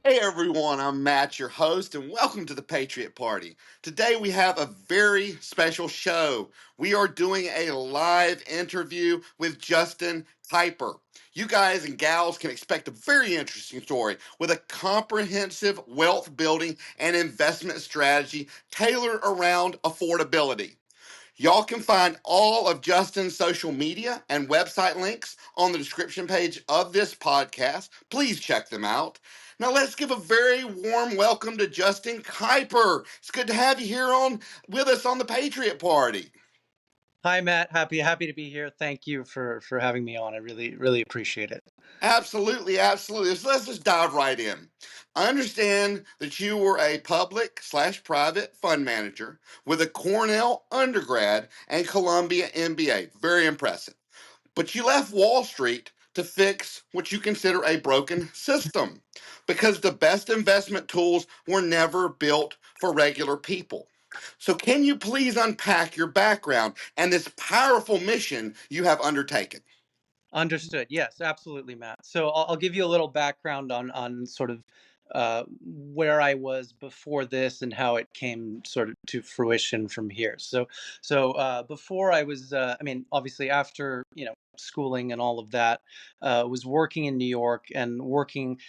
Hey everyone, I'm Matt, your host, and welcome to the Patriot Party. Today we have a very special show. We are doing a live interview with Justin Kuyper. You guys and gals can expect a very interesting story with a comprehensive wealth building and investment strategy tailored around affordability. Y'all can find all of Justin's social media and website links on the description page of this podcast. Please check them out. Now let's give a very warm welcome to Justin Kuyper. It's good to have you here on with us on the Patriot Party. Hi, Matt. Happy to be here. Thank you for having me on. I really appreciate it. Absolutely, absolutely. So let's just dive right in. I understand that you were a public/private fund manager with a Cornell undergrad and Columbia MBA. Very impressive. But you left Wall Street to fix what you consider a broken system because the best investment tools were never built for regular people. So, can you please unpack your background and this powerful mission you have undertaken? Understood. Yes, absolutely, Matt. So I'll give you a little background on sort of where I was before this and how it came sort of to fruition from here. So before I was, I mean, obviously after schooling and all of that, was working in New York and working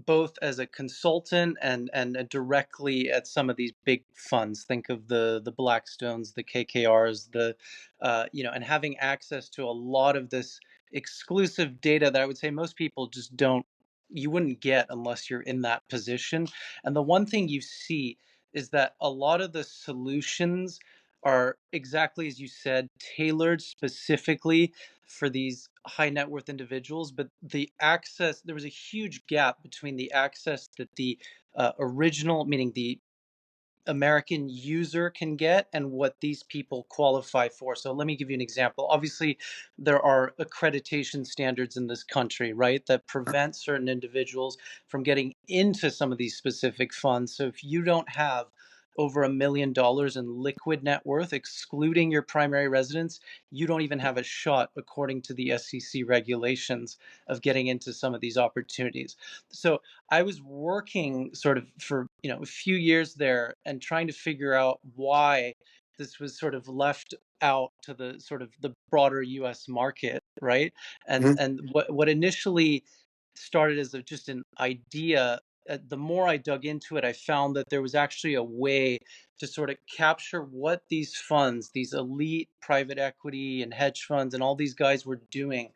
both as a consultant and directly at some of these big funds. Think of the Blackstones, the KKRs, and having access to a lot of this exclusive data that I would say most people just don't you wouldn't get unless you're in that position. And the one thing you see is that a lot of the solutions are exactly as you said, tailored specifically for these high net worth individuals. But there was a huge gap between the access that the original, meaning the American user can get and what these people qualify for. So let me give you an example. Obviously, there are accreditation standards in this country, right, that prevent certain individuals from getting into some of these specific funds. So if you don't have over $1 million in liquid net worth, excluding your primary residence, you don't even have a shot, according to the SEC regulations, of getting into some of these opportunities. So I was working sort of for a few years there and trying to figure out why this was sort of left out to the sort of the broader U.S. market, right? And what initially started as just an idea. The more I dug into it, I found that there was actually a way to sort of capture what these funds, these elite private equity and hedge funds, and all these guys were doing,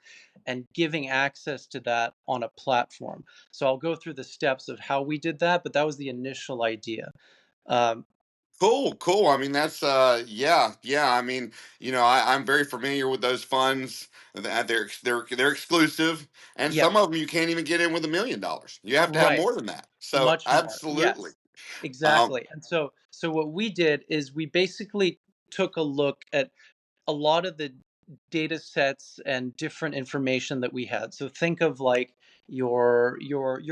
and giving access to that on a platform. So I'll go through the steps of how we did that, but that was the initial idea. Um, Cool, cool. I mean, that's yeah, yeah. I mean, I'm very familiar with those funds. They're exclusive, and yeah, some of them you can't even get in with $1 million. You have to have right. more than that. So, Much more. absolutely. Yes, Um, exactly. And so what we did is we basically took a look at a lot of the data sets and different information that we had. So think of like your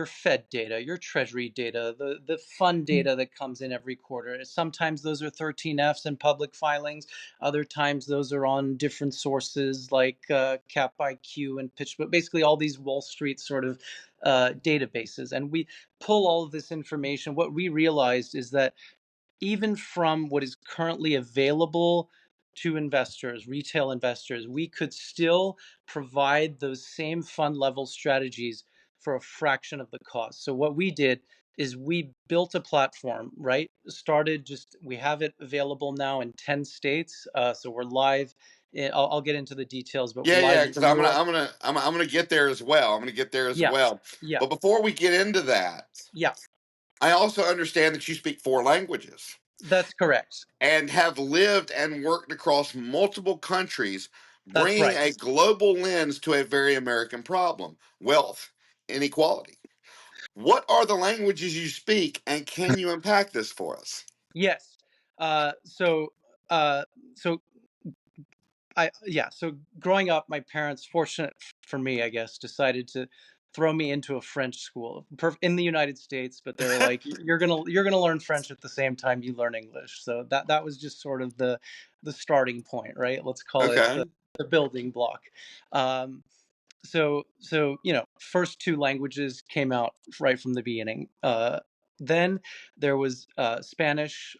Fed data, your Treasury data, the fund data that comes in every quarter. Sometimes those are 13Fs and public filings. Other times those are on different sources like Cap IQ and Pitch, but basically all these Wall Street sort of databases. And we pull all of this information. What we realized is that even from what is currently available to investors, retail investors, we could still provide those same fund level strategies for a fraction of the cost. So what we did is we built a platform, right? We have it available now in 10 states. So we're live. I'll get into the details, but we're yeah, live yeah. in Because New York. I'm gonna get there as well. I'm gonna get there as Yeah, well. yeah, But before we get into that, yeah, I also understand that you speak four languages that's correct. and have lived and worked across multiple countries, That's bringing right. a global lens to a very American problem: wealth inequality. What are the languages you speak, and can you unpack this for us? Yes. Uh, so, uh, so so growing up, my parents, fortunate for me, I guess, decided to throw me into a French school in the United States, but they were like, you're gonna learn French at the same time you learn English. So that was just sort of the starting point, right? Let's call it Okay. the building block. Um, so first two languages came out right from the beginning. Then there was Spanish.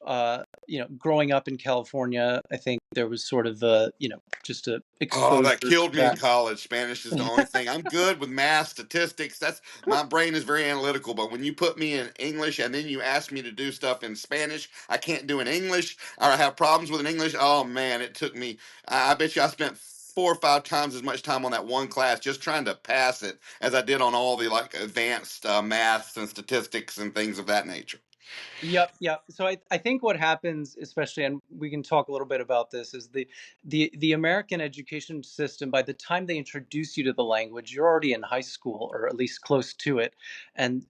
Growing up in California, I think there was sort of just a Oh, exposure that to killed me in that. college. Spanish is the only thing. I'm good with math, statistics. That's my brain is very analytical. But when you put me in English and then you ask me to do stuff in Spanish, I can't do in English, or I have problems with an English. Oh man, it took me. I bet you I spent 4 or 5 times as much time on that one class just trying to pass it as I did on all the like advanced maths and statistics and things of that nature. Yep, yep. So I think what happens, especially, and we can talk a little bit about this, is the American education system. By the time they introduce you to the language, you're already in high school or at least close to it. And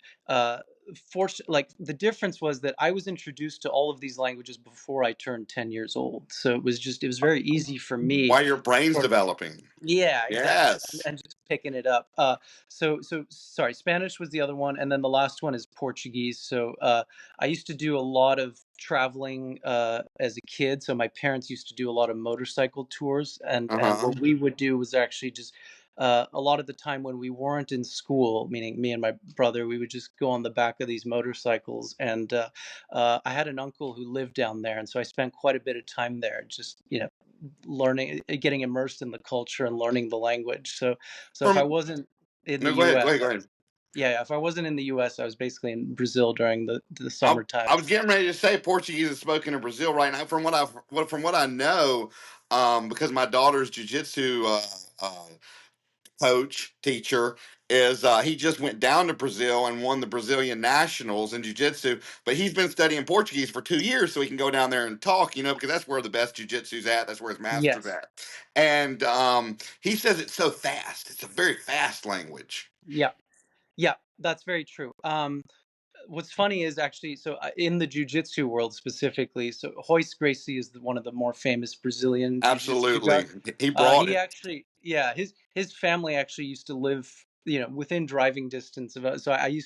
like the difference was that I was introduced to all of these languages before I turned 10 years old. So it was very easy for me While your brain's sort of. developing. Yeah, exactly. Yes. And just picking it up. So sorry, Spanish was the other one, and then the last one is Portuguese. So I used to do a lot of traveling as a kid. So my parents used to do a lot of motorcycle tours, and Uh huh. what we would do was actually just a lot of the time when we weren't in school, meaning me and my brother, we would just go on the back of these motorcycles. And I had an uncle who lived down there, and so I spent quite a bit of time there, just learning, getting immersed in the culture and learning the language. So if I From wasn't in the no, go ahead. Go US, ahead. Go I ahead. was, yeah, if I wasn't in the US, I was basically in Brazil during the I, summertime. I was getting ready to say Portuguese is spoken in Brazil right now. From what I know, because my daughter's jujitsu coach teacher is he just went down to Brazil and won the Brazilian nationals in jiu-jitsu, but he's been studying Portuguese for 2 years so he can go down there and talk, because that's where the best jiu-jitsu's at, that's where his master's Yes. at. And he says it's so fast, it's a very fast language. Yeah. Yeah, that's very true. What's funny is actually, so in the jujitsu world specifically, so Royce Gracie is one of the more famous Brazilian jujitsu Absolutely, guys. he brought He it. actually, yeah, his family actually used to live, within driving distance of us. So I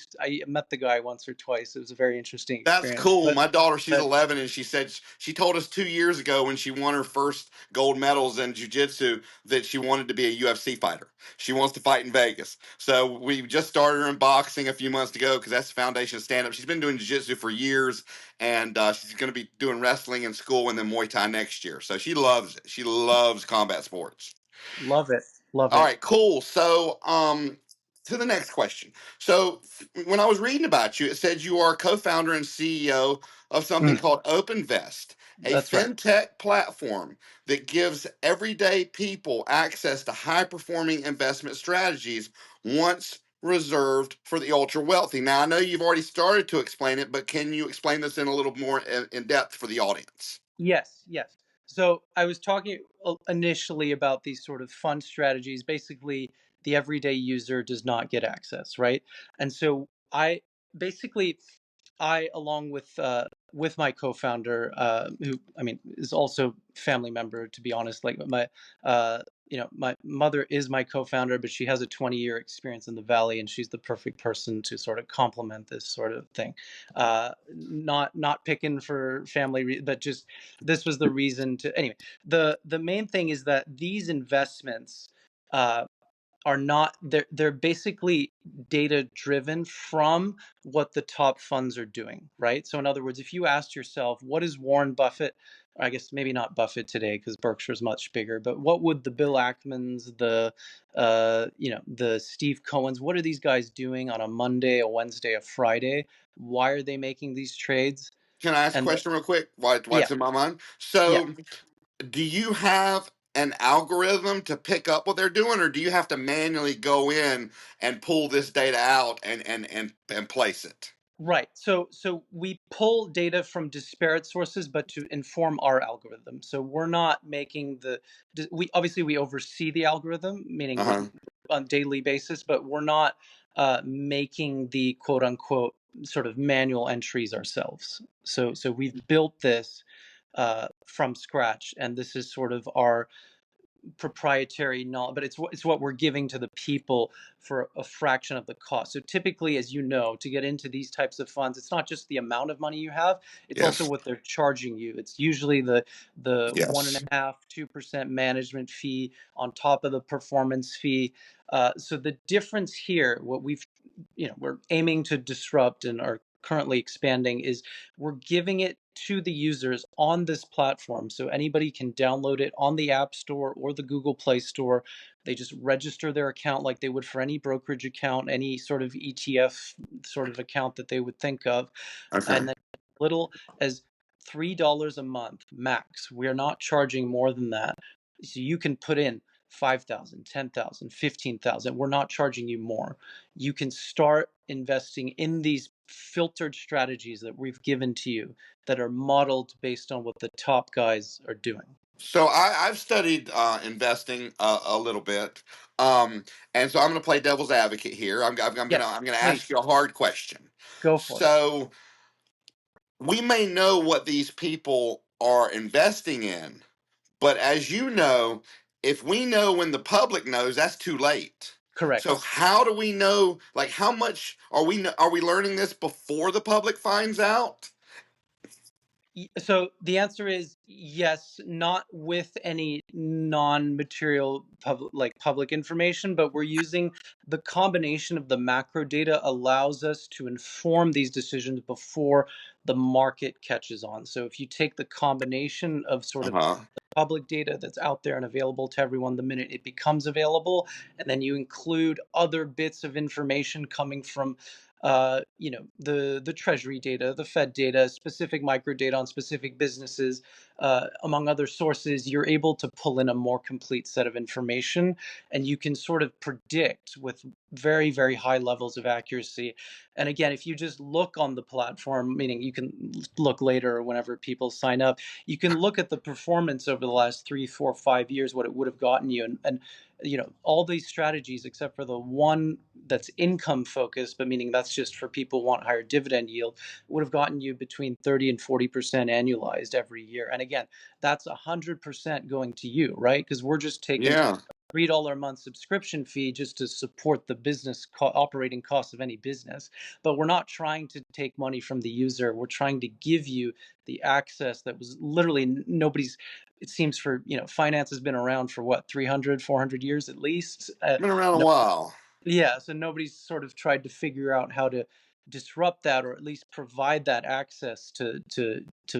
met the guy once or twice. It was a very interesting That's experience. cool. My daughter, she's But 11, and she said she told us 2 years ago when she won her first gold medals in jiu-jitsu that she wanted to be a UFC fighter. She wants to fight in Vegas. So we just started her in boxing a few months ago because that's the foundation of stand-up. She's been doing jiu-jitsu for years, and she's going to be doing wrestling in school and then Muay Thai next year. So she loves it. She loves combat sports. love it, love All it. right, cool. So, to the next question. So, when I was reading about you, it said you are co-founder and CEO of something Mm, called OpenVest, a that's right. fintech platform that gives everyday people access to high-performing investment strategies once reserved for the ultra wealthy. Now, I know you've already started to explain it, but can you explain this in a little more in depth for the audience? Yes, yes. So I was talking initially about these sort of fund strategies. Basically, the everyday user does not get access, right? And so I basically, along with my co-founder, who I mean is also family member, to be honest. Like uh, my mother is my co-founder, but she has a 20-year experience in the Valley, and she's the perfect person to sort of complement this sort of thing. Not picking for family, but just this was the reason to. Anyway, the main thing is that these investments. Uh, are not, they're basically data driven from what the top funds are doing, right? So in other words, if you asked yourself, what is Warren Buffett, or I guess maybe not Buffett today because Berkshire's much bigger, but what would the Bill Ackmans, the Steve Cohens, what are these guys doing on a Monday, a Wednesday, a Friday? Why are they making these trades? Can I ask a And question real quick? Why, yeah, what's in my mind? yeah. So, do you have an algorithm to pick up what they're doing, or do you have to manually go in and pull this data out and place it? Right. So we pull data from disparate sources, but to inform our algorithm. So we're not making we obviously we oversee the algorithm, meaning we're Uh-huh. on daily basis, but we're not making the quote unquote sort of manual entries ourselves. So we've built this from scratch, and this is sort of our proprietary knowledge, but it's what we're giving to the people for a fraction of the cost. So typically, as you know, to get into these types of funds, it's not just the amount of money you have; it's also Yes. what they're charging you. It's usually the one and Yes. a half, 2% management fee on top of the performance fee. So the difference here, what we're aiming to disrupt and are currently expanding, is we're giving it to the users on this platform. So anybody can download it on the App Store or the Google Play Store. They just register their account like they would for any brokerage account, any sort of ETF sort of account that they would think of. Okay. And then little as $3 a month max. We're not charging more than that. So you can put in 5,000, 10,000, 15,000. We're not charging you more. You can start investing in these filtered strategies that we've given to you that are modeled based on what the top guys are doing. So I've studied investing a little bit, and so I'm going to play devil's advocate here. Yes, I'm gonna ask please you a hard question. go for it. So we may know what these people are investing in, but as you know, if we know when the public knows, that's too late. So Correct. how do we know? Like, how much are we learning this before the public finds out? So the answer is yes, not with any non-material public information, but we're using the combination of the macro data allows us to inform these decisions before the market catches on. So if you take the combination of sort Uh of huh. the public data that's out there and available to everyone the minute it becomes available, and then you include other bits of information coming from the treasury data, the Fed data, specific micro data on specific businesses, among other sources, you're able to pull in a more complete set of information, and you can sort of predict with very, very high levels of accuracy. And again, if you just look on the platform, meaning you can look later or whenever people sign up, you can look at the performance over the last 3, 4, 5 years, what it would have gotten you, and all these strategies except for the one that's income focused, but meaning that's just for people who want higher dividend yield, would have gotten you between 30 and 40% annualized every year. And again, that's 100% going to you, right? Because we're just taking Yeah. $3 a month subscription fee just to support the operating costs of any business. But we're not trying to take money from the user. We're trying to give you the access that was literally nobody's. It seems for, finance has been around for what, 300, 400 years at least. Been around a No, while. yeah, so nobody's sort of tried to figure out how to disrupt that or at least provide that access to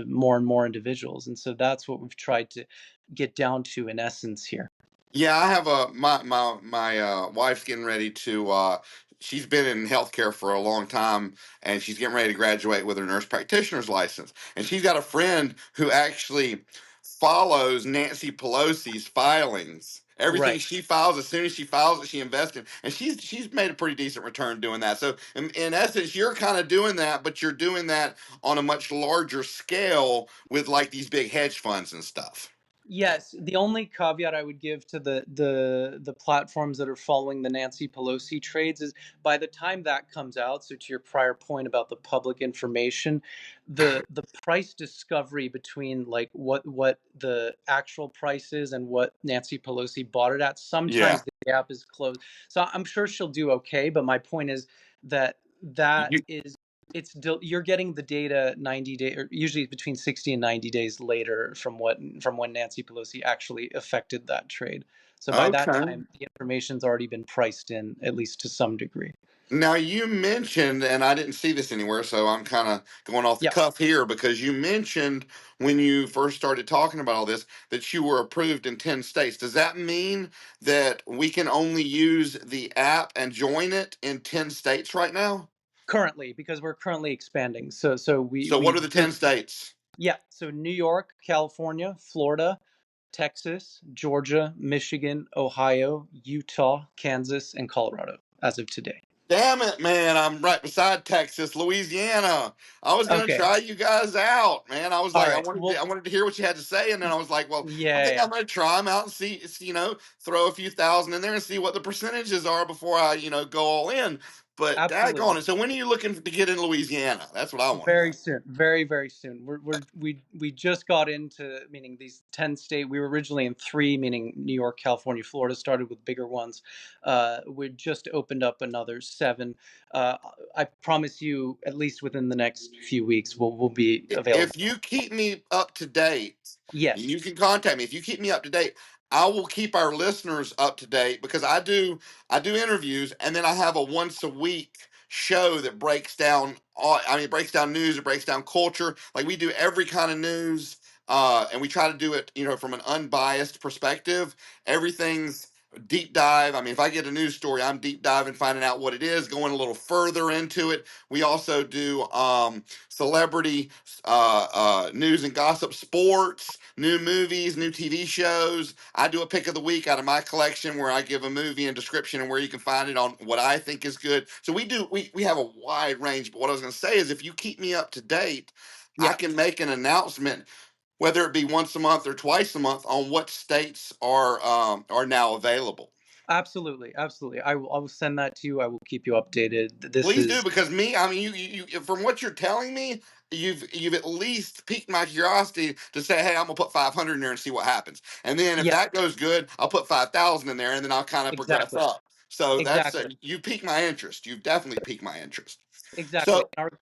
more and more individuals. And so that's what we've tried to get down to in essence here. Yeah, I have a my wife's getting ready to she's been in healthcare for a long time, and she's getting ready to graduate with her nurse practitioner's license. And she's got a friend who actually follows Nancy Pelosi's filings. Everything Right. she files, as soon as she files it, she invests in, and she's made a pretty decent return doing that. So in essence, you're kind of doing that, but you're doing that on a much larger scale with like these big hedge funds and stuff. Yes, the only caveat I would give to the platforms that are following the Nancy Pelosi trades is by the time that comes out, so to your prior point about the public information, the price discovery between like what the actual price is and what Nancy Pelosi bought it at, Yeah. sometimes the gap is closed. So I'm sure she'll do okay, but my point is that is you're getting the data 90 days or usually between 60 and 90 days later from when Nancy Pelosi actually affected that trade. So by that Okay. time the information's already been priced in at least to some degree. Now you mentioned, and I didn't see this anywhere, so I'm kind of going off the Yeah, cuff here because you mentioned when you first started talking about all this that you were approved in 10 states. Does that mean that we can only use the app and join it in 10 states right now? currently because we're currently expanding. So we So what are we the just 10 states? yeah, so New York, California, Florida, Texas, Georgia, Michigan, Ohio, Utah, Kansas, and Colorado as of today. Damn it, man. I'm right beside Texas, Louisiana. I was gonna Okay. try you guys out, man. I was All like, right. Well, I wanted to hear what you had to say, and then I was like, well, I yeah, think yeah. I'm gonna try them out and throw a few thousand in there and see what the percentages are before I, go all in. But daggone Absolutely. it. So when are you looking to get in Louisiana? That's what I want to Very know. soon, very, very soon. We just got into, meaning these 10 state. We were originally in three, meaning New York, California, Florida. Started with bigger ones. We just opened up another seven. Uh, I promise you, at least within the next few weeks, we'll be available. If you keep me up to date, Yes. you can contact me. If you keep me up to date, I will keep our listeners up to date because I do interviews and then I have a once a week show that breaks down it breaks down news, it breaks down culture. Like we do every kind of news, and we try to do it, from an unbiased perspective. Everything's deep dive. I mean, if I get a news story, I'm deep diving, finding out what it is, going a little further into it. We also do celebrity news and gossip, sports, new movies, new TV shows. I do a pick of the week out of my collection where I give a movie and description and where you can find it on what I think is good. So we have a wide range. But what I was going to say is if you keep me up to date, I Yeah. can make an announcement, whether it be once a month or twice a month, on what states are now available. Absolutely. Absolutely. I will send that to you. I will keep you updated. This Please do, is because I mean, from what you're telling me, you've at least piqued my curiosity to say, hey, I'm gonna put 500 in there and see what happens, and then if yeah. that goes good, I'll put 5,000 in there, and then I'll kind of progress Exactly. up. So that's Exactly. you piqued my interest. You've definitely piqued my interest. Exactly. So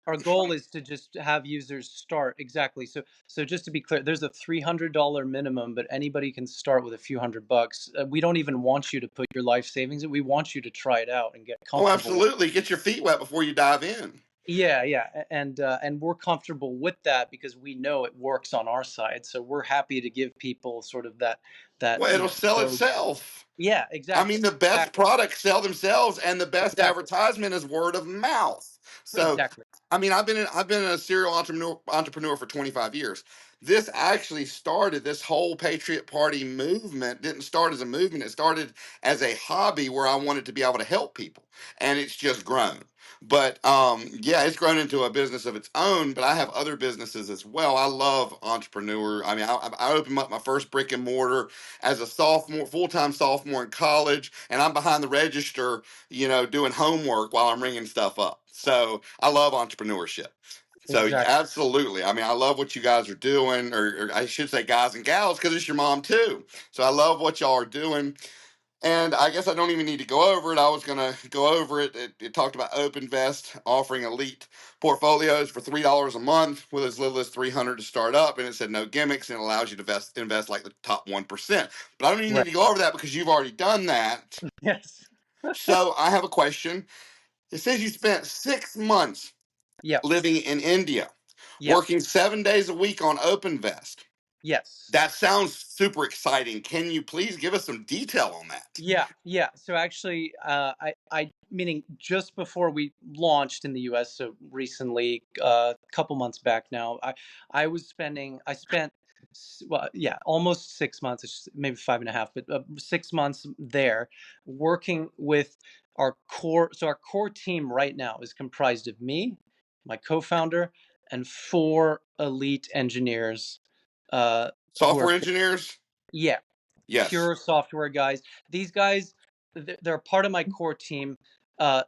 Our goal is to just have users start. Exactly. So just to be clear, there's a $300 minimum, but anybody can start with a few $100. We don't even want you to put your life savings in. We want you to try it out and get oh, comfortable with. absolutely, get your feet wet before you dive in. Yeah, yeah, and we're comfortable with that because we know it works on our side. So we're happy to give people sort of that Well, it'll sell go. itself. Yeah, I exactly. mean, the best Exactly. products sell themselves, and the best Exactly. advertisement is word of mouth. So, Exactly. I mean, I've been a serial entrepreneur for 25 years. This actually started, this whole Patriot Party movement didn't start as a movement. It started as a hobby where I wanted to be able to help people, and it's just grown. But yeah, it's grown into a business of its own. But I have other businesses as well. I love entrepreneur. I mean, I opened up my first brick and mortar as a sophomore, full time sophomore in college, and I'm behind the register, doing homework while I'm ringing stuff up. So I love entrepreneurship. So yeah, Exactly. absolutely. I mean, I love what you guys are doing, or I should say guys and gals, because it's your mom too. So I love what y'all are doing. And I guess I don't even need to go over it. I was going to go over it. It talked about OpenVest offering elite portfolios for $3 a month with as little as 300 to start up, and it said no gimmicks and it allows you to invest like the top 1%. But I don't even need Right. to go over that because you've already done that. Yes. So I have a question. It says you spent 6 months Yeah. living in India, Yeah. working 7 days a week on OpenVest. Yes. That sounds super exciting. Can you please give us some detail on that? Yeah, yeah. So actually, meaning just before we launched in the U.S., so recently, a couple months back now, I spent, well, yeah, almost 6 months, maybe 5.5, but 6 months there, working with our core. So our core team right now is comprised of me, my co-founder, and four elite engineers, who are, Software engineers? yeah, Yes. pure software guys. These guys, they're part of my core team.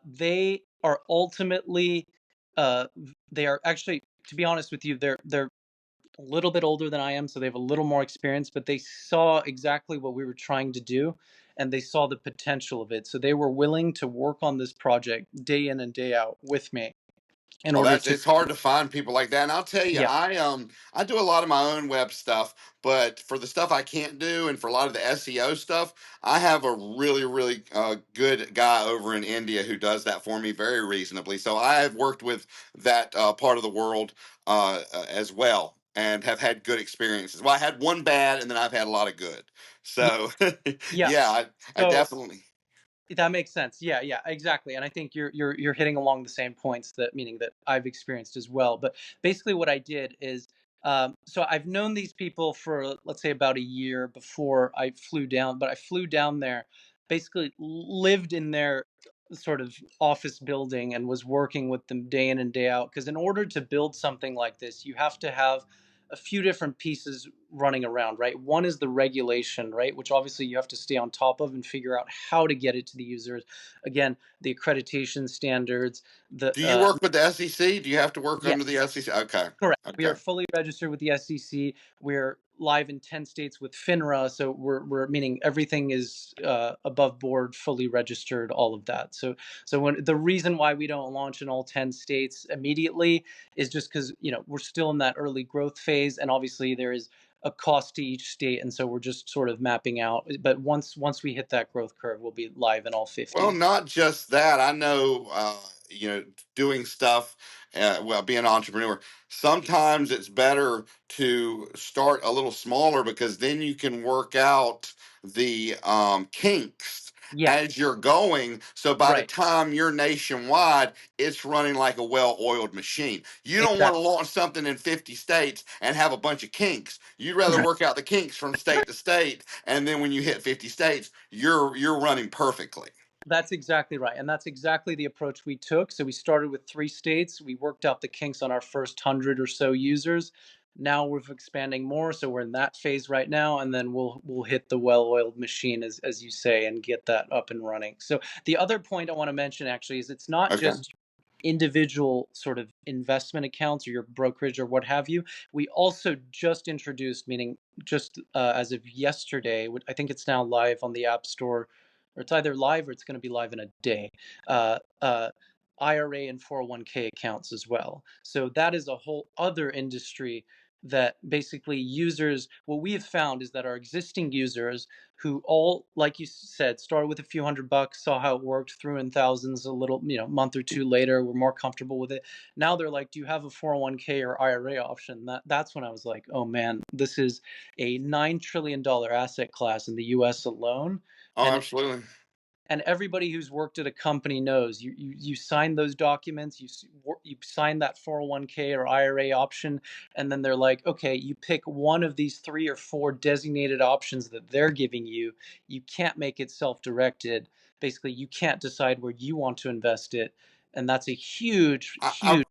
They are ultimately, they are actually, to be honest with you, they're a little bit older than I am, so they have a little more experience. But they saw exactly what we were trying to do, and they saw the potential of it. So they were willing to work on this project day in and day out with me in Oh, order that's to, it's hard to find people like that. And I'll tell you, yeah, I do a lot of my own web stuff, but for the stuff I can't do and for a lot of the SEO stuff, I have a really, really good guy over in India who does that for me very reasonably. So I have worked with that part of the world as well and have had good experiences. Well, I had one bad and then I've had a lot of good. yeah, So yeah. yeah, I So definitely. that makes sense. Yeah, yeah, exactly. And I think you're hitting along the same points, that meaning that I've experienced as well. But basically, what I did is, so I've known these people for, let's say, about a year before I flew down. But I flew down there, basically lived in their sort of office building and was working with them day in and day out. Because in order to build something like this, you have to have a few different pieces running around, right? One is the regulation, right, which obviously you have to stay on top of and figure out how to get it to the users. Again, the accreditation standards, the Do you work with the SEC? Do you have to work under the yes. SEC? Okay. Correct. We Okay. are fully registered with the SEC. We're live in 10 states with FINRA, so we're meaning everything is above board, fully registered, all of that. So when the reason why we don't launch in all 10 states immediately is just because we're still in that early growth phase, and obviously there is a cost to each state, and so we're just sort of mapping out. But once we hit that growth curve, we'll be live in all Well, 50. not just that. I know, doing stuff, well, being an entrepreneur, sometimes it's better to start a little smaller because then you can work out the kinks Yeah, as you're going. So by the right. time you're nationwide, it's running like a well oiled machine. You don't want to Exactly. launch something in 50 states and have a bunch of kinks. You'd rather work out the kinks from state to state. And then when you hit 50 states, you're running perfectly. That's exactly right. And that's exactly the approach we took. So we started with 3 states. We worked out the kinks on our first 100 or so users. Now we're expanding more. So we're in that phase right now. And then we'll hit the well-oiled machine, as you say, and get that up and running. So the other point I want to mention actually is it's not Okay. just individual sort of investment accounts or your brokerage or what have you. We also just introduced, meaning just as of yesterday, I think it's now live on the App Store, or it's either live or it's going to be live in a day. Uh, uh, IRA and 401k accounts as well. So that is a whole other industry that basically users, what we have found is that our existing users who all, like you said, started with a few $100, saw how it worked, threw in thousands a little, month or two later, were more comfortable with it. Now they're like, do you have a 401k or IRA option? That's when I was like, oh man, this is a $9 trillion asset class in the US alone. Oh, And absolutely. and everybody who's worked at a company knows you sign those documents, you sign that 401k or IRA option, and then they're like, okay, you pick one of these 3 or 4 designated options that they're giving you. You can't make it self-directed. Basically, you can't decide where you want to invest it, and that's a huge, I, huge.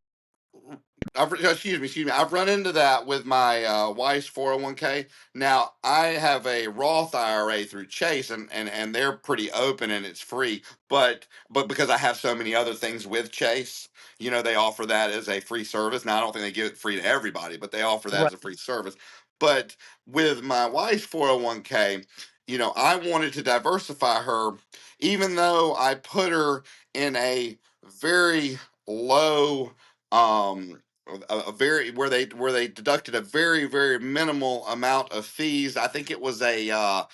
I've excuse me. I've run into that with my wife's 401k. Now I have a Roth IRA through Chase, and they're pretty open and it's free. But because I have so many other things with Chase, they offer that as a free service. Now I don't think they give it free to everybody, but they offer that Right, as a free service. But with my wife's 401k, I wanted to diversify her, even though I put her in a very low a very where they deducted a very minimal amount of fees. I think it was a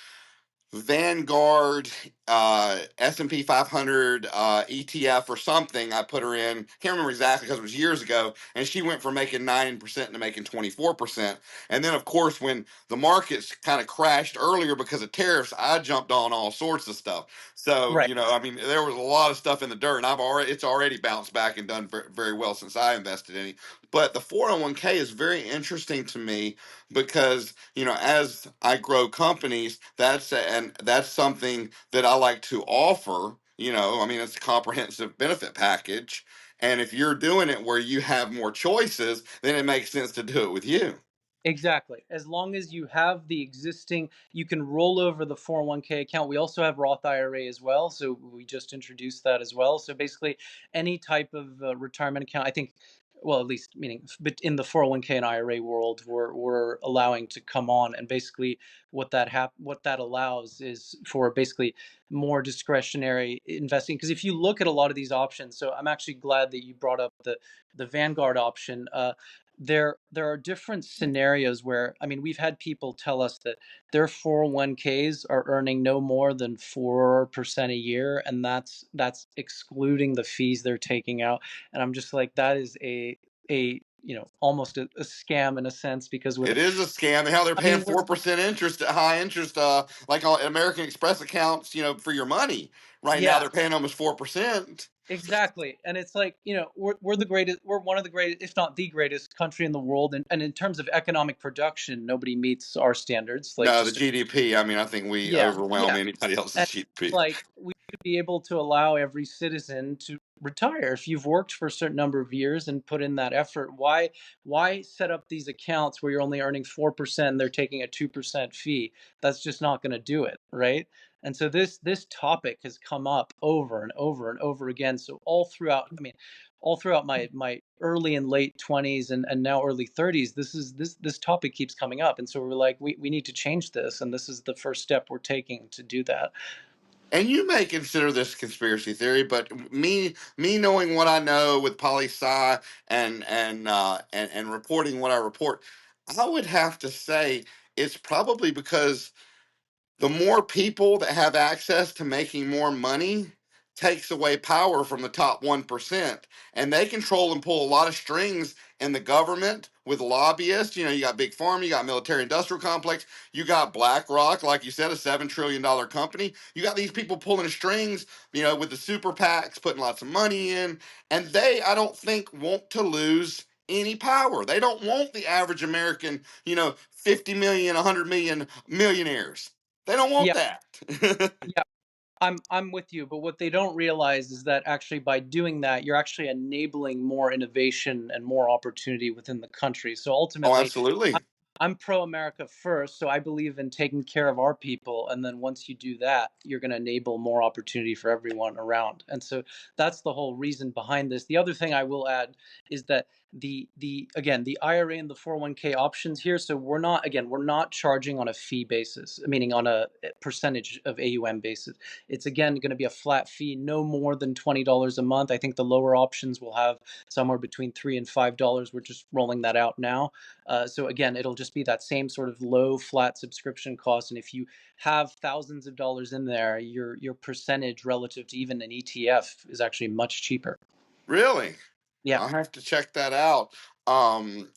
Vanguard S&P 500 ETF or something. I put her in. Can't remember exactly because it was years ago, and she went from making 9% to making 24%. And then, of course, when the markets kind of crashed earlier because of tariffs, I jumped on all sorts of stuff. So right. I mean, there was a lot of stuff in the dirt, and it's already bounced back and done very well since I invested in it. But the 401k is very interesting to me because as I grow companies, that's something that I like to offer. I mean, it's a comprehensive benefit package, and if you're doing it where you have more choices, then it makes sense to do it with you. Exactly. As long as you have the existing, you can roll over the 401k account. We also have Roth IRA as well. So we just introduced that as well. So basically, any type of retirement account, I think, well, at least meaning, but in the 401k and IRA world, we're allowing to come on. And basically, what that allows is for basically more discretionary investing. Because if you look at a lot of these options, so I'm actually glad that you brought up the Vanguard option. There are different scenarios where, I mean, we've had people tell us that their 401ks are earning no more than 4% a year, and that's excluding the fees they're taking out. And I'm just like, that is a almost a scam in a sense, because with, It is a scam. Hell, they're I paying mean, we're 4% interest, high interest, like on American Express accounts. For your money. Right now, yeah. they're paying almost 4%. Exactly. And it's like, we're the greatest, we're one of the greatest, if not the greatest country in the world. And in terms of economic production, nobody meets our standards. Like No, the just, GDP. I mean, I think we yeah, overwhelm yeah. anybody else's And GDP. like should be able to allow every citizen to retire. If you've worked for a certain number of years and put in that effort, why set up these accounts where you're only earning 4% and they're taking a 2% fee? That's just not going to do it, right? And so this topic has come up over and over and over again. So all throughout, I mean, all throughout my early and late 20s and now early 30s, this topic keeps coming up. And so we're like, we need to change this, and this is the first step we're taking to do that. And you may consider this conspiracy theory, but me knowing what I know with poli sci and reporting what I report, I would have to say it's probably because the more people that have access to making more money takes away power from the top 1%, and they control and pull a lot of strings in the government with lobbyists. You got big pharma, you got military industrial complex, you got BlackRock, like you said, a $7 trillion company. You got these people pulling strings, with the super PACs putting lots of money in, and they, I don't think, want to lose any power. They don't want the average American, 50 million, 100 million millionaires. They don't want Yeah, that. yeah. I'm with you, but what they don't realize is that actually by doing that, you're actually enabling more innovation and more opportunity within the country. So Oh, ultimately, absolutely. I'm pro America first, so I believe in taking care of our people, and then once you do that, you're going to enable more opportunity for everyone around. And so that's the whole reason behind this. The other thing I will add is that the again, the IRA and the 401k options here, so we're not charging on a fee basis, meaning on a percentage of AUM basis. It's again going to be a flat fee, no more than $20 a month. I think the lower options will have somewhere between $3 and $5. We're just rolling that out now. So again, it'll just be that same sort of low flat subscription cost. And if you have thousands of dollars in there, your percentage relative to even an ETF is actually much cheaper. Really? Yeah. I'll have to check that out.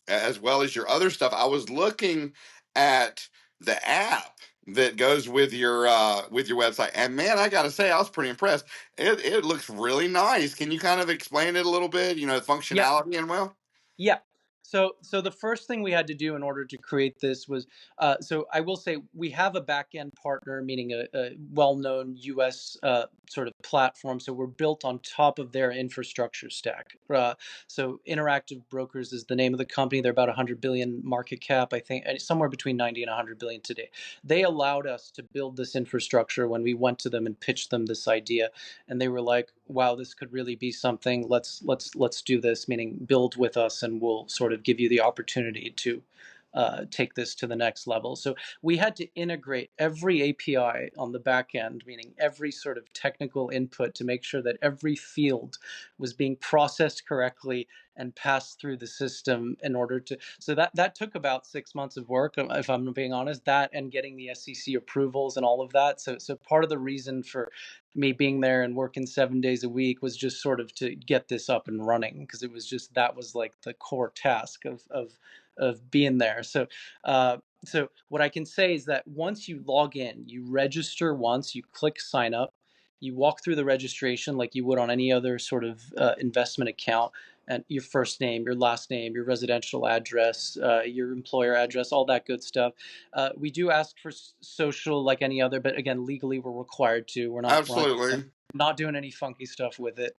As well as your other stuff. I was looking at the app that goes with your website, and man, I gotta say, I was pretty impressed. It looks really nice. Can you kind of explain it a little bit? The Yeah. functionality and well. Yeah. So the first thing we had to do in order to create this was, so I will say we have a back end partner, meaning a well-known U.S. Sort of platform. So we're built on top of their infrastructure stack. So Interactive Brokers is the name of the company. They're about 100 billion market cap, I think, somewhere between 90 and 100 billion today. They allowed us to build this infrastructure when we went to them and pitched them this idea, and they were like, wow, this could really be something. Let's do this, meaning build with us, and we'll sort of give you the opportunity to take this to the next level. So we had to integrate every API on the back end, meaning every sort of technical input, to make sure that every field was being processed correctly and passed through the system in order to. So that took about 6 months of work, if I'm being honest. That and getting the SEC approvals and all of that. So part of the reason for me being there and working 7 days a week was just sort of to get this up and running, because it was just, that was like the core task of being there. So what I can say is that once you log in, you register once, you click sign up, you walk through the registration like you would on any other sort of investment account, and your first name, your last name, your residential address, your employer address, all that good stuff. We do ask for social like any other, but again, legally we're required to. Absolutely. Not doing any funky stuff with it.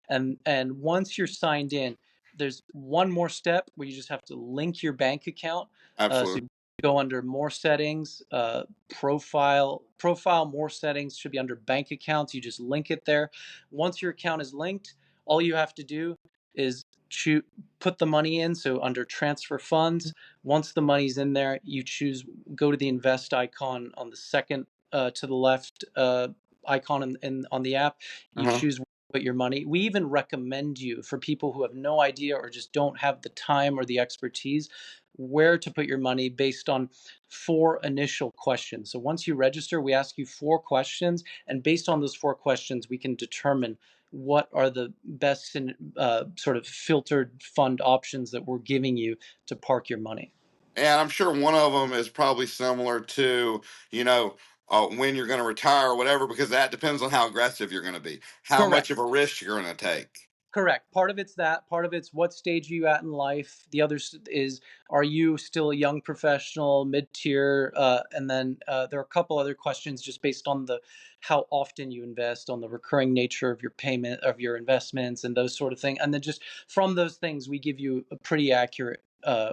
And once you're signed in, there's one more step where you just have to link your bank account. So Absolutely. you go under more settings, profile more settings should be under bank accounts. You just link it there. Once your account is linked, all you have to do is put the money in. So under transfer funds, once the money's in there, you go to the invest icon on the second to the left icon on the app. You Uh-huh. choose where to put your money. We even recommend you, for people who have no idea or just don't have the time or the expertise, where to put your money based on 4 initial questions. So once you register, we ask you 4 questions, and based on those 4 questions, we can determine what are the best sort of filtered fund options that we're giving you to park your money. And I'm sure one of them is probably similar to, when you're going to retire or whatever, because that depends on how aggressive you're going to be, how much Correct. of a risk you're going to take. Correct. Part of it's that. Part of it's what stage are you at in life. The other is, are you still a young professional, mid tier? And then there are a couple other questions just based on the how often you invest, on the recurring nature of your payment of your investments, and those sort of things. And then just from those things, we give you a pretty accurate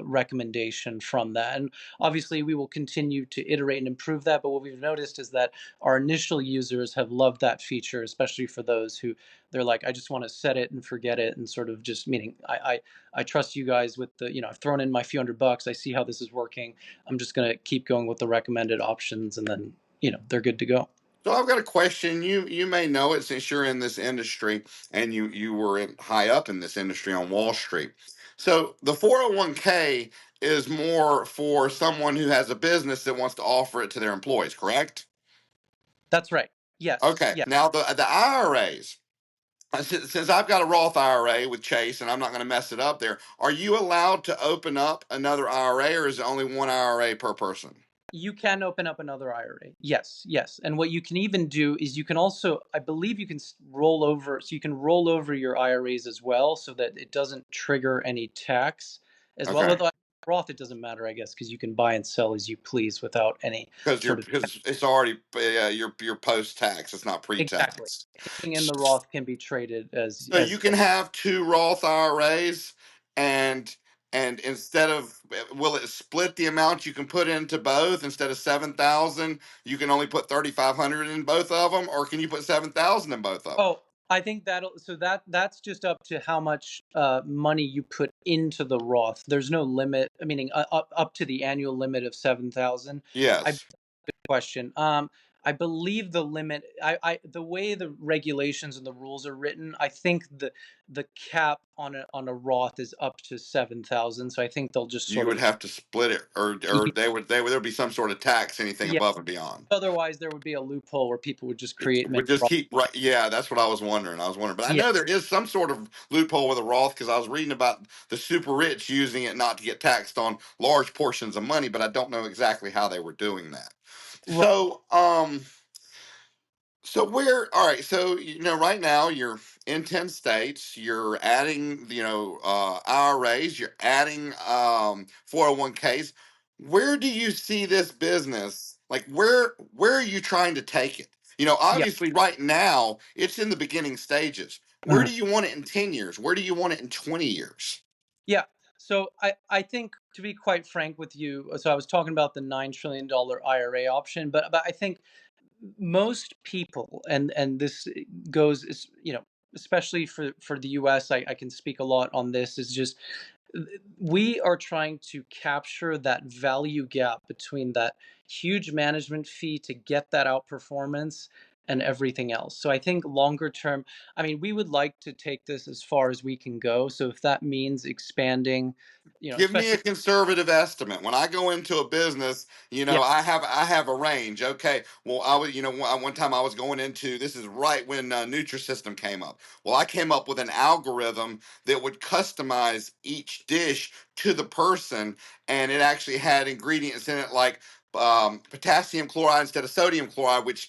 recommendation from that. And obviously, we will continue to iterate and improve that. But what we've noticed is that our initial users have loved that feature, especially for those who they're like, I just want to set it and forget it, and sort of just meaning I trust you guys with the, I've thrown in my few $100. I see how this is working. I'm just gonna keep going with the recommended options, and then they're good to go. So I've got a question. You may know it since you're in this industry and you were high up in this industry on Wall Street. So the 401k is more for someone who has a business that wants to offer it to their employees, correct? That's right. Yes. Okay. Yeah. Now the IRAs. Since I've got a Roth IRA with Chase and I'm not going to mess it up there, are you allowed to open up another IRA or is it only one IRA per person? You can open up another IRA. Yes, yes. And what you can even do is you can also, I believe you can roll over, so you can roll over your IRAs as well so that it doesn't trigger any tax as well. Okay. Although Roth, it doesn't matter, I guess, because you can buy and sell as you please without any sort of Because it's already your post tax. It's not pre exactly. tax. Anything in the Roth can be traded So you can as have two Roth IRAs, and instead of will it split the amount you can put into both? Instead of 7,000, you can only put 3,500 in both of them, or can you put 7,000 in both of them? oh, I think that's just up to how much money you put into the Roth. There's no limit, meaning up to the annual limit of 7,000. I Yes, question. I believe the limit. The way the regulations and the rules are written, I think the cap on a Roth is up to 7,000. So I think they'll just you sort would of have to split it, or there'd be some sort of tax anything yeah. above and beyond. Otherwise, there would be a loophole where people would just It create many would just Roths. keep right. Yeah, that's what I was wondering. But I Yeah. know there is some sort of loophole with a Roth because I was reading about the super rich using it not to get taxed on large portions of money, but I don't know exactly how they were doing that. Right. So where, all right, so right now you're in 10 states, you're adding, IRAs, you're adding 401ks. Where do you see this business? Like where are you trying to take it? Yeah. Obviously right now it's in the beginning stages. Where Mhm. do you want it in 10 years? Where do you want it in 20 years? Yeah. So I think, to be quite frank with you, so I was talking about the $9 trillion IRA option, but I think most people, and this goes especially for the US, I can speak a lot on this, is just we are trying to capture that value gap between that huge management fee to get that outperformance and everything else. So I think longer term, I mean, we would like to take this as far as we can go. So if that means expanding, Give me a especially conservative estimate. When I go into a business, yeah, I have a range. Okay, well, I was, one time I was going into, this is right when Nutrisystem came up. Well, I came up with an algorithm that would customize each dish to the person, and it actually had ingredients in it like potassium chloride instead of sodium chloride, which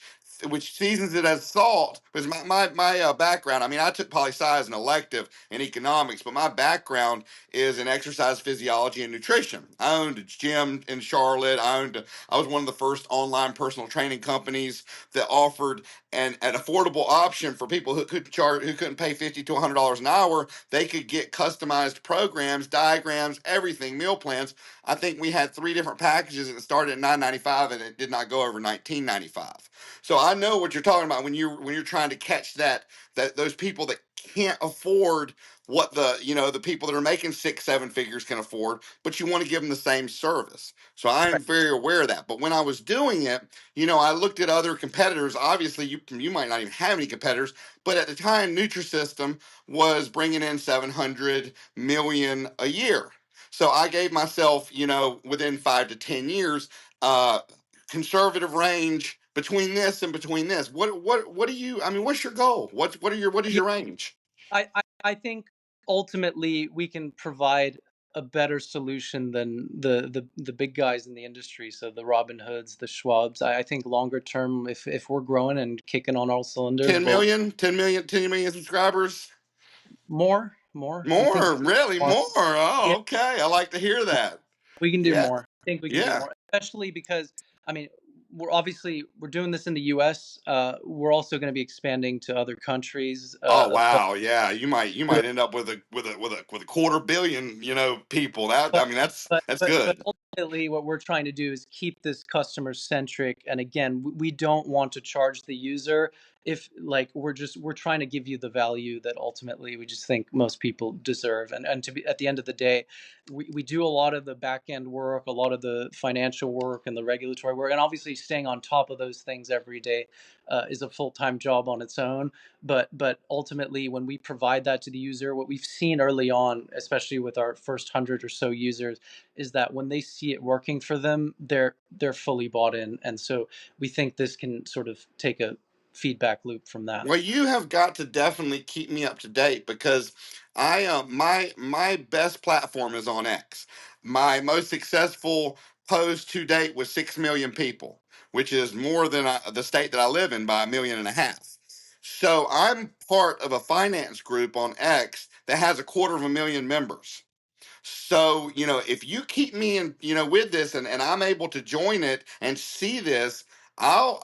seasons it as salt. Because my background, I mean, I took poli sci as an elective in economics, but my background is in exercise physiology and nutrition. I owned a gym in Charlotte. I was one of the first online personal training companies that offered an affordable option for people who couldn't pay $50 to $100 an hour. They could get customized programs, diagrams, everything, meal plans. I think we had three different packages and it started at $9.95 and it did not go over $19.95. So I know what you're talking about when you're trying to catch that those people that can't afford what the people that are making 6 7 figures can afford, but you want to give them the same service. So I'm right, very aware of that. But when I was doing it, I looked at other competitors. Obviously you might not even have any competitors, but at the time Nutrisystem was bringing in 700 million a year. So I gave myself, within 5 to 10 years, uh conservative range between this and between this. What do you, I mean, what's your goal? What is yeah. your range? I think ultimately we can provide a better solution than the big guys in the industry. So the Robin Hoods, the Schwabs. I think longer term, if we're growing and kicking on all cylinders, 10 we'll million, 10 million, 10 million subscribers. More. I think More, really more. more. Oh, okay. I like to hear that. We can do Yeah, more. I think we can do yeah. more, especially because I mean, we're doing this in the U.S. We're also going to be expanding to other countries. Oh But wow, yeah. You might end up with a quarter billion, people. That I but mean, that's but good. ultimately, what we're trying to do is keep this customer centric. And again, we don't want to charge the user if like we're trying to give you the value that ultimately we just think most people deserve. And to be at the end of the day, we do a lot of the back end work, a lot of the financial work and the regulatory work, and obviously staying on top of those things every day is a full time job on its own. But ultimately, when we provide that to the user, what we've seen early on, especially with our first 100 or so users, is that when they see it working for them, they're fully bought in. And so we think this can sort of take a feedback loop from that. Well, you have got to definitely keep me up to date because my best platform is on X. My most successful post to date was 6 million people, which is more than the state that I live in by 1.5 million. So I'm part of a finance group on X that has 250,000 members. So, if you keep me in, with this and I'm able to join it and see this, I'll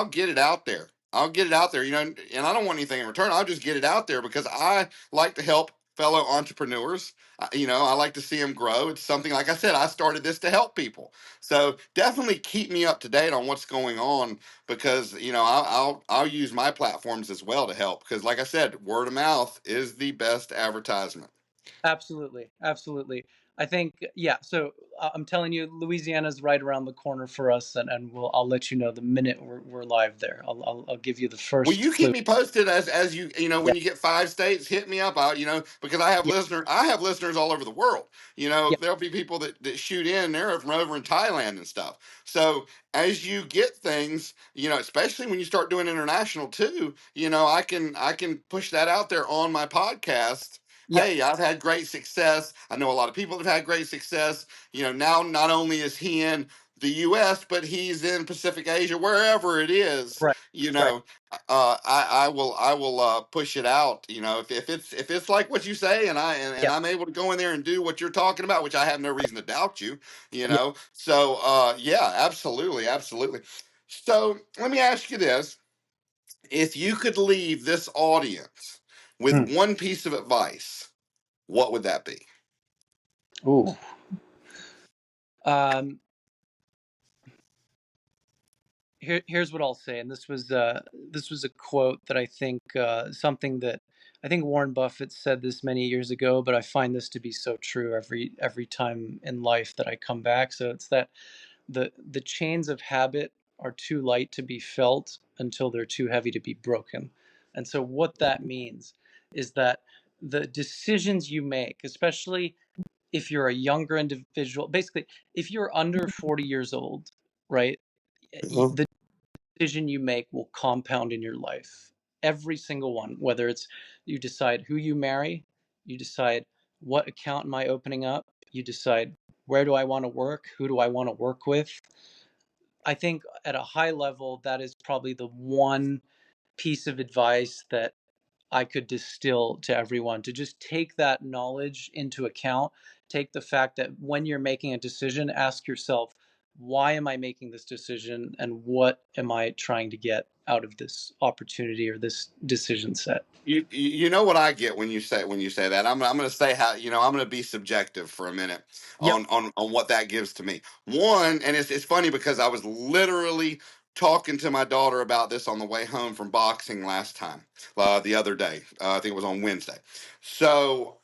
get it out there. I'll get it out there, and I don't want anything in return. I'll just get it out there because I like to help fellow entrepreneurs. I like to see them grow. It's something, like I said, I started this to help people. So definitely keep me up to date on what's going on because, I'll use my platforms as well to help because, like I said, word of mouth is the best advertisement. Absolutely, absolutely. I think yeah. So I'm telling you, Louisiana's right around the corner for us, and I'll let you know the minute we're live there. I'll give you the Well, first you keep clue. me posted as Yeah, when you get 5 states, hit me up. Because yeah, I have listeners all over the world. yeah, There'll be people that shoot in there from over in Thailand and stuff. So as you get things, especially when you start doing international too, I can push that out there on my podcast. yeah. Hey, I've had great success. I know a lot of people have had great success. Now not only is he in the U.S., but he's in Pacific Asia, wherever it is. Right, You right. know, I will push it out. If it's like what you say, and Yeah, I'm able to go in there and do what you're talking about, which I have no reason to doubt you. yeah. So yeah, absolutely, absolutely. So let me ask you this: if you could leave this audience with Hmm. one piece of advice, what would that be? Ooh. Um, here's what I'll say, and this was a quote that I think something that I think Warren Buffett said this many years ago, but I find this to be so true every time in life that I come back. So it's that the chains of habit are too light to be felt until they're too heavy to be broken. And so what that means is that the decisions you make, especially if you're a younger individual, basically if you're under 40 years old, right? Mhm. The decision you make will compound in your life. Every single one, whether it's you decide who you marry, you decide what account am I opening up, you decide where do I want to work, who do I want to work with. I think at a high level, that is probably the one piece of advice that I could distill to everyone to just take that knowledge into account. Take the fact that when you're making a decision, ask yourself, why am I making this decision and what am I trying to get out of this opportunity or this decision set? You know what I get when you say that. I'm going to say how I'm going to be subjective for a minute Yep. on what that gives to me. One, and it's funny because I was literally talking to my daughter about this on the way home from boxing last time, the other day. I think it was on Wednesday. So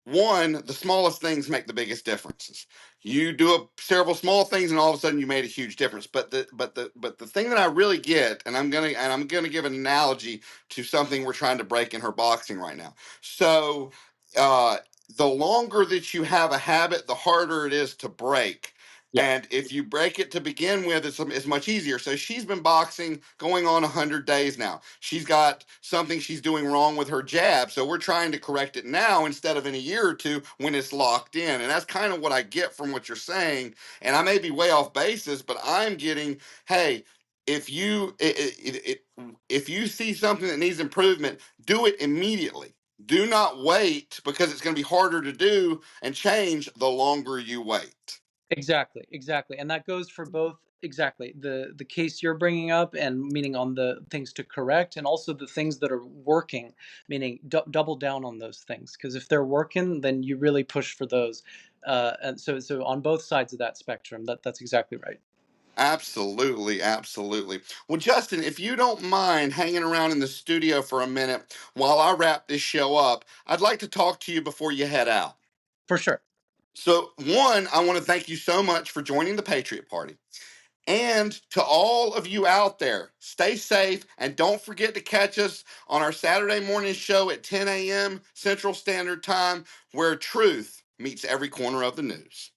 one, the smallest things make the biggest differences. You do several small things, and all of a sudden you made a huge difference. But the thing that I really get, and I'm gonna give an analogy to something we're trying to break in her boxing right now. So, uh, the longer that you have a habit, the harder it is to break. Yeah. And if you break it to begin with, it's much easier. So she's been boxing going on 100 days now. She's got something she's doing wrong with her jab. So we're trying to correct it now instead of in a year or two when it's locked in. And that's kind of what I get from what you're saying. And I may be way off basis, but I'm getting, hey, if you see something that needs improvement, do it immediately. Do not wait, because it's going to be harder to do and change the longer you wait. Exactly, exactly, and that goes for both. Exactly, the case you're bringing up, and meaning on the things to correct, and also the things that are working, meaning double down on those things, because if they're working, then you really push for those. And so on both sides of that spectrum, that's exactly right. Absolutely, absolutely. Well, Justin, if you don't mind hanging around in the studio for a minute while I wrap this show up, I'd like to talk to you before you head out. For sure. So, one, I want to thank you so much for joining the Patriot Party. And to all of you out there, stay safe and don't forget to catch us on our Saturday morning show at 10 a.m. Central Standard Time, where truth meets every corner of the news.